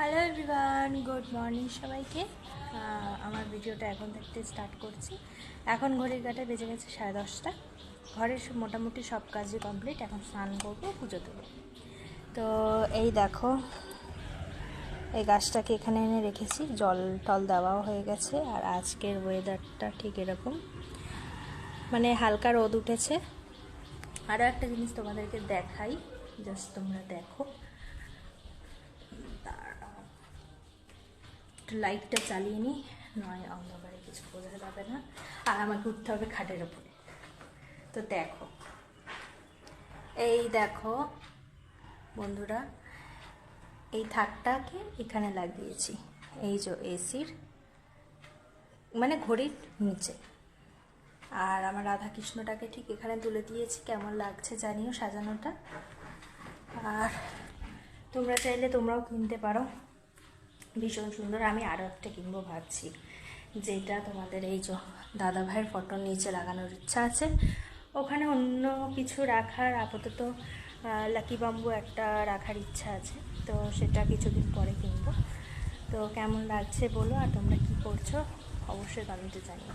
Hello everyone, good morning সবাইকে। আমার ভিডিওটা এখন থেকে স্টার্ট করছি। এখন ঘড়ির কাঁটায় বেজে গেছে 10:30। ঘরের মোটামুটি সব কাজই কমপ্লিট। এখন স্নান করবো, পুজো দেবো। তো এই দেখো, এই গাছটাকে এখানে এনে রেখেছি, জল টল দেওয়াও হয়ে গেছে। আর আজকের ওয়েদারটা ঠিক এরকম, মানে হালকা রোদ উঠেছে। আরও একটা জিনিস তোমাদেরকে দেখাই, জাস্ট তোমরা দেখো। লাইটটা চালিয়ে নিই, নয় অন্ধকারে কিছু বোঝা যাবে না। আর আমাকে উঠতে হবে খাটের ওপরে। তো দেখো, এই দেখো বন্ধুরা, এই থাকটাকে এখানে লাগিয়েছি, এই যে এসির মানে ঘড়ির নিচে। আর আমার রাধাকৃষ্ণটাকে ঠিক এখানে তুলে দিয়েছি। কেমন লাগছে জানিও সাজানোটা। আর তোমরা চাইলে তোমরাও কিনতে পারো, ভীষণ সুন্দর। আমি আরও একটা কিনবো ভাবছি, যেটা তোমাদের এই যে দাদা ভাইয়ের ফটোর নিচে লাগানোর ইচ্ছা আছে। ওখানে অন্য কিছু রাখার, আপাতত লাকি বাম্বু একটা রাখার ইচ্ছা আছে। তো সেটা কিছুদিন পরে কিনবো। তো কেমন লাগছে বলো, আর তোমরা কী করছো অবশ্যই কমেন্টে জানিও।